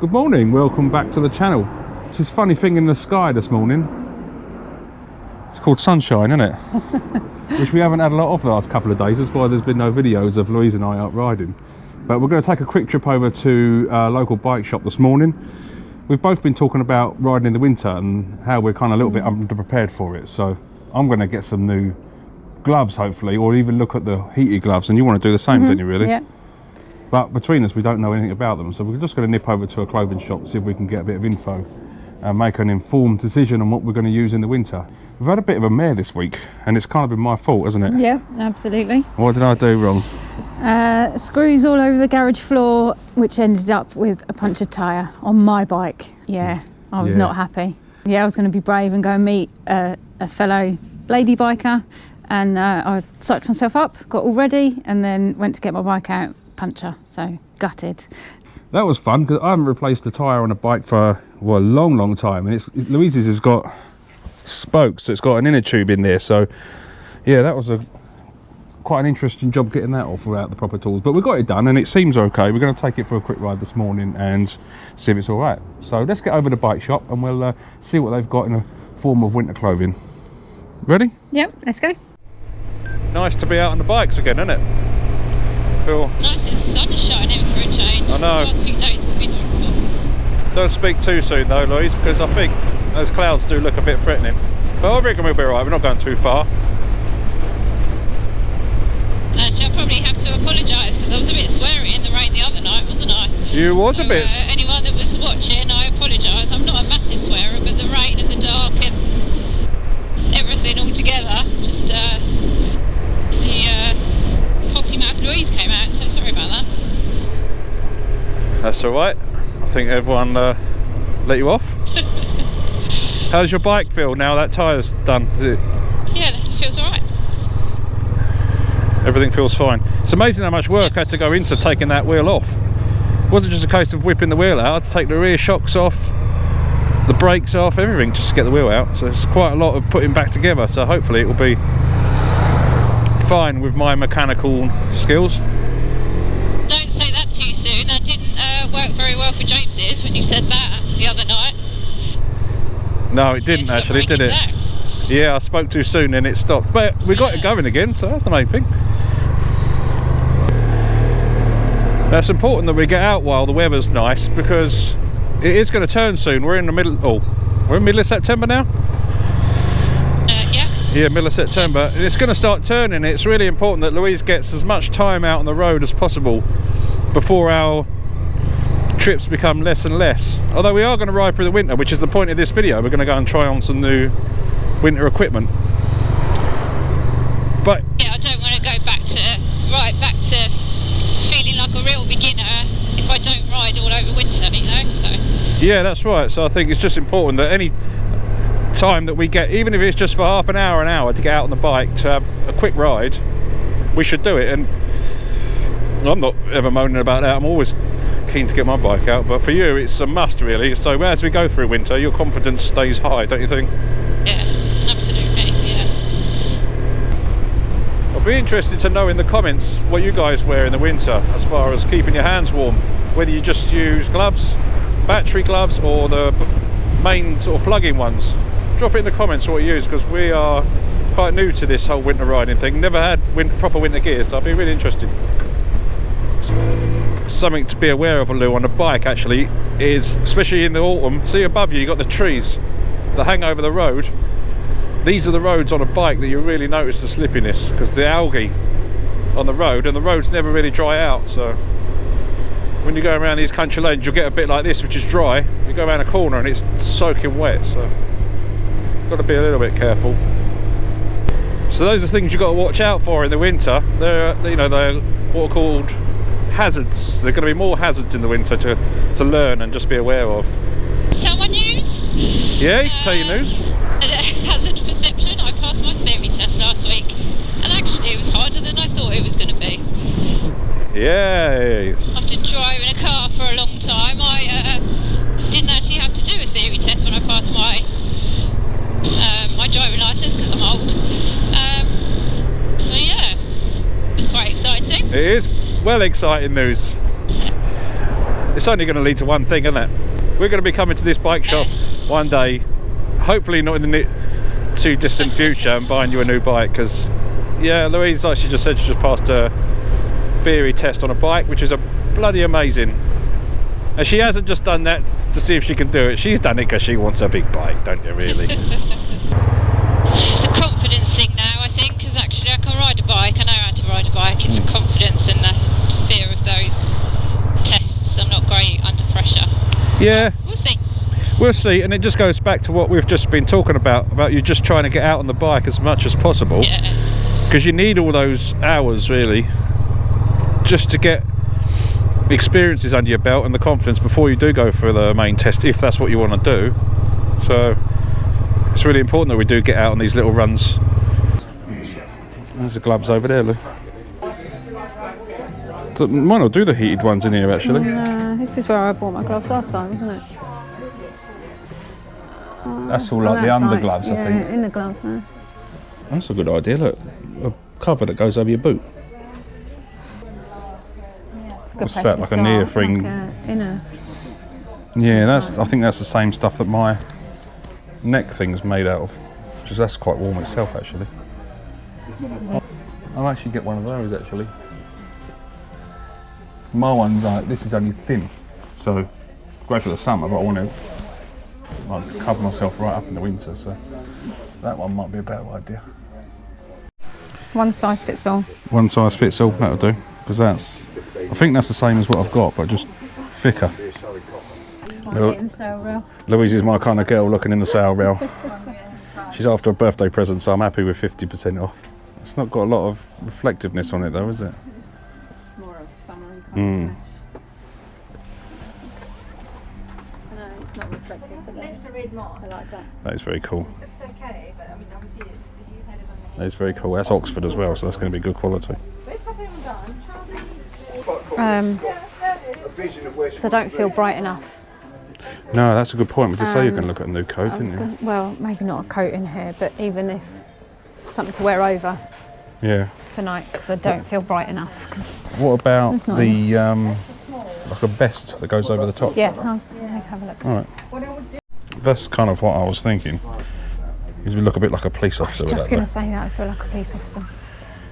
Good morning, welcome back to the channel. It's this funny thing in the sky this morning. It's called sunshine, isn't it? Which we haven't had a lot of the last couple of days. That's why there's been no videos of Louise and I out riding. But we're going to take a quick trip over to our local bike shop this morning. We've both been talking about riding in the winter and how we're kind of a little bit underprepared for it. So I'm going to get some new gloves, hopefully, or even look at the heated gloves. And you want to do the same, don't you, really? Yeah. But between us, we don't know anything about them, so we're just going to nip over to a clothing shop, see if we can get a bit of info and make an informed decision on what we're going to use in the winter. We've had a bit of a mare this week, and it's kind of been my fault, hasn't it? Yeah, absolutely. What did I do wrong? Screws all over the garage floor, which ended up with a punctured tyre on my bike. Yeah, I was not happy. Yeah, I was going to be brave and go and meet a fellow lady biker, and I psyched myself up, got all ready, and then went to get my bike out. Puncture, so gutted. That was fun because I haven't replaced a tyre on a bike for a long time, and Louise's has got spokes, so it's got an inner tube in there. So yeah, that was quite an interesting job getting that off without the proper tools, but we got it done and it seems okay. We're going to take it for a quick ride this morning and see if it's all right. So let's get over to the bike shop and we'll see what they've got in a form of winter clothing. Ready? Yep, let's go. Nice to be out on the bikes again, isn't it? Nice, the sun is shining for a change. I know. Don't speak too soon though, Louise, because I think those clouds do look a bit threatening. But I reckon we'll be alright, we're not going too far. Actually, I'll probably have to apologise because I was a bit sweary in the rain the other night, wasn't I? You was a bit. Anyone that was watching, I apologise. I'm not a massive swearer, but the rain and the dark and everything all together, just the potty mouth Louise came out, so sorry about that. That's alright. I think everyone let you off. How's your bike feel now that tyre's done? Yeah, it feels alright. Everything feels fine. It's amazing how much work had to go into taking that wheel off. It wasn't just a case of whipping the wheel out. I had to take the rear shocks off, the brakes off, everything just to get the wheel out. So it's quite a lot of putting back together. So hopefully it will be fine with my mechanical skills. Don't say that too soon. That didn't work very well for James's when you said that the other night. No, it didn't actually, did it? Yeah, I spoke too soon and it stopped. But we got it going again, so that's the main thing. That's important that we get out while the weather's nice because it is going to turn soon. We're in the middle. Oh, we're in the middle of September now. Yeah, middle of September, and it's going to start turning. It's really important that Louise gets as much time out on the road as possible before our trips become less and less. Although we are going to ride through the winter, which is the point of this video. We're going to go and try on some new winter equipment. But yeah, I don't want to go back to feeling like a real beginner if I don't ride all over winter, you know. So. Yeah, that's right. So I think it's just important that any time that we get, even if it's just for half an hour to get out on the bike to have a quick ride, we should do it. And I'm not ever moaning about that. I'm always keen to get my bike out, but for you it's a must really. So as we go through winter, your confidence stays high, don't you think? Yeah, absolutely. Yeah. I'll be interested to know in the comments what you guys wear in the winter as far as keeping your hands warm, whether you just use gloves, battery gloves, or the main sort of plug-in ones. Drop it in the comments what you use, because we are quite new to this whole winter riding thing. Never had proper winter gear, so I'll be really interested. Something to be aware of, Lou, on a bike actually is, especially in the autumn, see above you, you've got the trees that hang over the road. These are the roads on a bike that you really notice the slippiness, because the algae on the road, and the roads never really dry out. So when you go around these country lanes, you'll get a bit like this, which is dry. You go around a corner and it's soaking wet, so got to be a little bit careful. So those are things you've got to watch out for in the winter. They're what are called hazards. There are going to be more hazards in the winter to learn and just be aware of. Tell my news? Yeah, you can tell your news. Hazard perception. I passed my theory test last week, and actually it was harder than I thought it was going to be. Yes. After driving a car for a long time, I didn't actually have to do a theory test when I passed my driving licence because I'm old. So yeah, it was quite exciting. It is well exciting news. it's only going to lead to one thing, isn't it? We're going to be coming to this bike shop one day, hopefully not in the too distant future, and buying you a new bike, because yeah, Louise, like she just said, she just passed a theory test on a bike, which is a bloody amazing. And she hasn't just done that to see if she can do it, she's done it because she wants a big bike, don't you really? It's a confidence thing now, I think, because actually I can ride a bike, I know how to ride a bike. It's a confidence and the fear of those tests. I'm not great under pressure. Yeah. We'll see. We'll see, and it just goes back to what we've just been talking about you just trying to get out on the bike as much as possible. Yeah. Because you need all those hours, really, just to get experiences under your belt and the confidence before you do go for the main test, if that's what you want to do. So it's really important that we do get out on these little runs. There's the gloves over there, look. Might not do the heated ones in here, actually. No, this is where I bought my gloves last time, isn't it? That's all like the undergloves, I think. Yeah, in the glove, no. That's a good idea, look. A cover that goes over your boot. What's that, like a neoprene? Like inner. Yeah, I think that's the same stuff that my neck thing's made out of, because that's quite warm itself, actually. I'll actually get one of those, actually. My one's like, this is only thin, so great for the summer, but I want to cover myself right up in the winter, so that one might be a better idea. One size fits all. One size fits all, that'll do, because I think that's the same as what I've got, but just thicker. In the sale rail. Louise is my kind of girl, looking in the sale rail. She's after a birthday present, so I'm happy with 50% off. It's not got a lot of reflectiveness on it though, is it? It's more of a summery kind of flash. No, it's not reflective. I like that. That is very cool. Looks okay, but I mean, obviously, if you had it on the That is very cool. That's Oxford as well, so that's going to be good quality. Where's Papa done? So I don't feel bright enough. No, that's a good point. We did say you can look at a new coat, didn't you? Well, maybe not a coat in here, but even if something to wear over Yeah. for night, because I don't feel bright enough. Cause What about It's not the like a vest that goes over the top? yeah, I'll have a look. All right. That's kind of what I was thinking. Is we look a bit like a police officer with Just that. going to say that I feel like a police officer.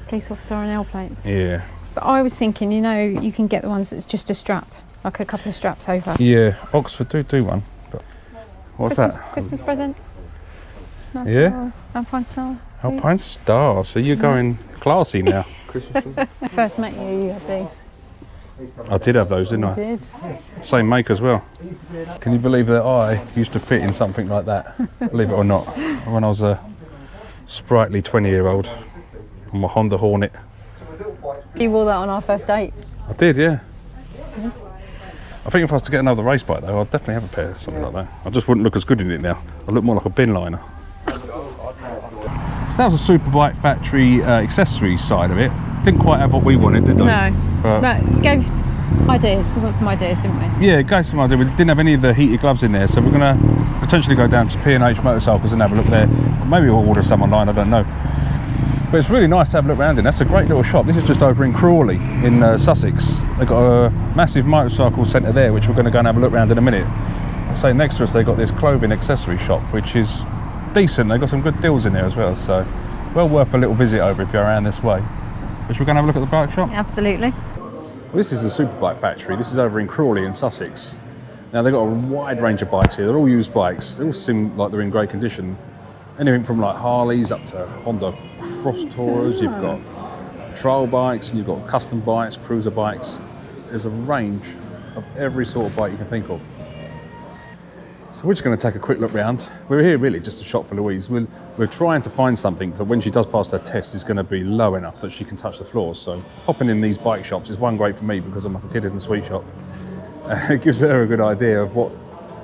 Police officer on L plates. Yeah. But I was thinking, you know, you can get the ones that's just a strap, like a couple of straps over. Yeah. Oxford do one. But what's that? Christmas present. Yeah? Alpine Star. please. Alpine Star. So you're going classy now. When I first met you, you had these. I did have those, didn't You I? did. Same make as well. Can you believe that I used to fit in something like that? Believe it or not. When I was a sprightly 20-year-old on my Honda Hornet. You wore that on our first date. I did, yeah. I think if I was to get another race bike though, I'd definitely have a pair of something like that. I just wouldn't look as good in it now. I look more like a bin liner. So that was the Superbike Factory accessories side of it. Didn't quite have what we wanted, did they? No. But But gave ideas. We got some ideas, didn't we? yeah, it gave some idea. We didn't have any of the heated gloves in there, so we're going to potentially go down to P&H Motorcycles and have a look there. Maybe we'll order some online, I don't know. But it's really nice to have a look around in. That's a great little shop. This is just over in Crawley in Sussex. They've got a massive motorcycle centre there, which we're going to go and have a look around in a minute. I say next to us they've got this clothing accessory shop, which is decent. They've got some good deals in there as well, so well worth a little visit over if you're around this way. But should we go and have a look at the bike shop? Absolutely. Well, this is the Superbike Factory. This is over in Crawley in Sussex. Now they've got a wide range of bikes here. They're all used bikes. They all seem like they're in great condition. Anything from like Harleys up to Honda Cross Tourers. You've got trail bikes and you've got custom bikes, cruiser bikes. There's a range of every sort of bike you can think of. So we're just going to take a quick look round. We're here really just to shop for Louise. We're trying to find something that when she does pass her test is going to be low enough that she can touch the floors. So popping in these bike shops is one great for me because I'm like a kid in the sweet shop. It gives her a good idea of what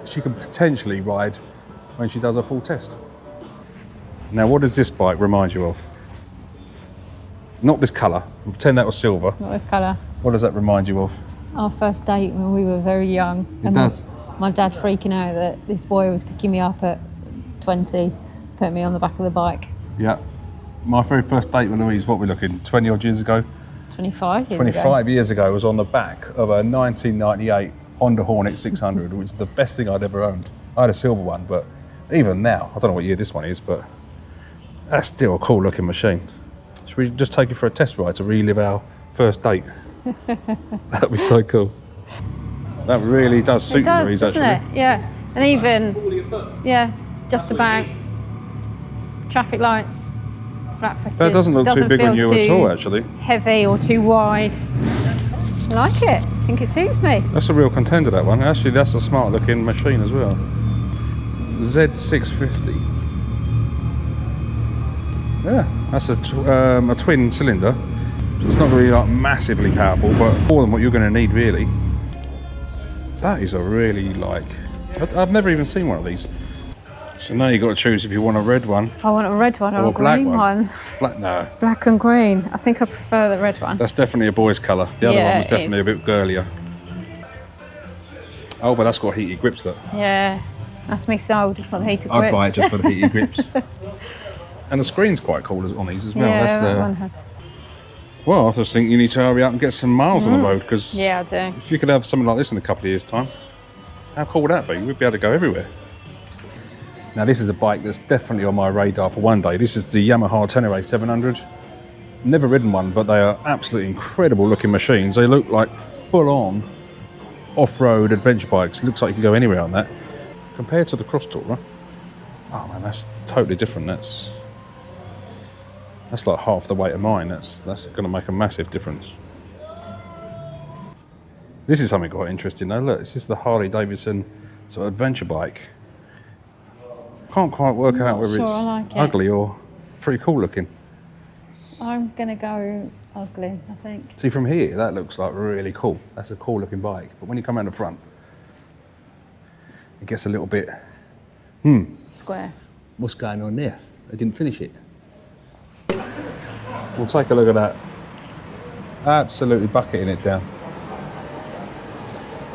she can potentially ride when she does her full test. Now what does this bike remind you of? Not this colour. Pretend that was silver. What was colour? What does that remind you of? Our first date when we were very young. It And does. My dad freaking out that this boy was picking me up at 20, put me on the back of the bike. Yeah. My very first date with Louise, what we're looking, 20 odd years ago? 25 years 25 years ago, was on the back of a 1998 Honda Hornet 600, which is the best thing I'd ever owned. I had a silver one, but even now, I don't know what year this one is, but that's still a cool looking machine. Should we just take it for a test ride to relive our first date? That'd be so cool. That really does suit you, Louise, actually. It? Yeah, and even, yeah, just about. Traffic lights, flat footed. That doesn't look too big on you at all, actually. Heavy or too wide. I like it. I think it suits me. That's a real contender, that one. Actually, that's a smart looking machine as well. Z650. Yeah, that's a twin cylinder. It's not really like massively powerful, but more than what you're going to need, really. That is a really like. I've never even seen one of these. So now you've got to choose if you want a red one. If I want a red one or a green one. Black, no. Black and green. I think I prefer the red one. That's definitely a boy's colour. The other one was definitely a bit girlier. Oh, but that's got heated grips, look. Yeah, that's me sold. It's got the heated grips. I'd buy it just for the heated grips. And the screen's quite cool on these as well. Yeah, that's that one has. Well, I just think you need to hurry up and get some miles on the road, because yeah, I do. If you could have something like this in a couple of years' time, how cool would that be? We'd be able to go everywhere. Now this is a bike that's definitely on my radar for one day. This is the Yamaha Tenere 700. Never ridden one, but they are absolutely incredible looking machines. They look like full-on off-road adventure bikes. It looks like you can go anywhere on that. Compared to the Cross Tourer, oh man, that's totally different. That's like half the weight of mine. That's going to make a massive difference. This is something quite interesting though. Look, this is the Harley Davidson sort of adventure bike. Can't quite work out whether it's ugly or pretty cool looking. I'm gonna go ugly, I think. See, from here, that looks like really cool. That's a cool looking bike. But when you come around the front, it gets a little bit, Square. what's going on there? They didn't finish it. We'll take a look at that. Absolutely bucketing it down.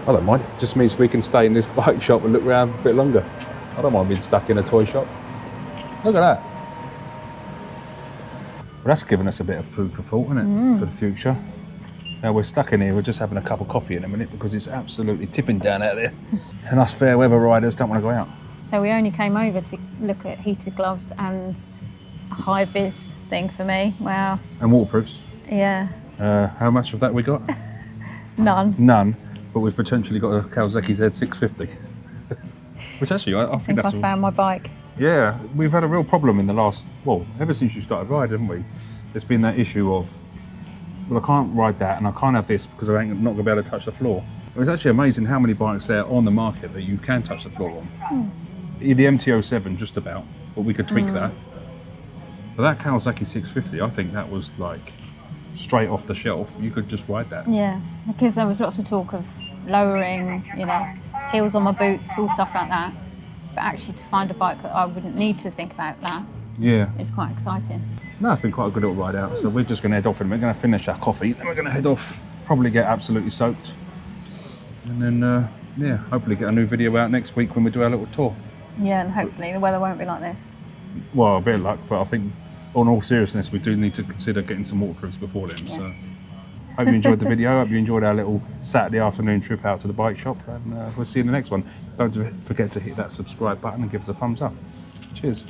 I don't mind. Just means we can stay in this bike shop and look around a bit longer. I don't mind being stuck in a toy shop. Look at that. Well, that's given us a bit of food for thought, isn't it, for the future. Now we're stuck in here, we're just having a cup of coffee in a minute because it's absolutely tipping down out there. And us fair weather riders don't want to go out. So we only came over to look at heated gloves and a high vis thing for me. Wow. And waterproofs. Yeah. How much of that we got? None. None, but we've potentially got a Kawasaki Z650. Which actually, I think that's I found my bike. Yeah, we've had a real problem in the last, well, ever since you started riding, haven't we? There's been that issue of, well, I can't ride that and I can't have this because I ain't not gonna be able to touch the floor. It's actually amazing how many bikes there are on the market that you can touch the floor on. The MT-07 just about, but we could tweak that. But that Kawasaki 650, I think that was like straight off the shelf. You could just ride that. Yeah, because there was lots of talk of lowering, you know, heels on my boots, all stuff like that. But actually to find a bike that I wouldn't need to think about that, it's quite exciting. No, it's been quite a good little ride out. So we're just going to head off and we're going to finish our coffee. Then we're going to head off, probably get absolutely soaked. And then, yeah, hopefully get a new video out next week when we do our little tour. Yeah, and hopefully the weather won't be like this. Well, a bit of luck, but I think on all seriousness, we do need to consider getting some waterproofs before then. Yeah. So hope you enjoyed the video. Hope you enjoyed our little Saturday afternoon trip out to the bike shop. And we'll see you in the next one. Don't forget to hit that subscribe button and give us a thumbs up. Cheers.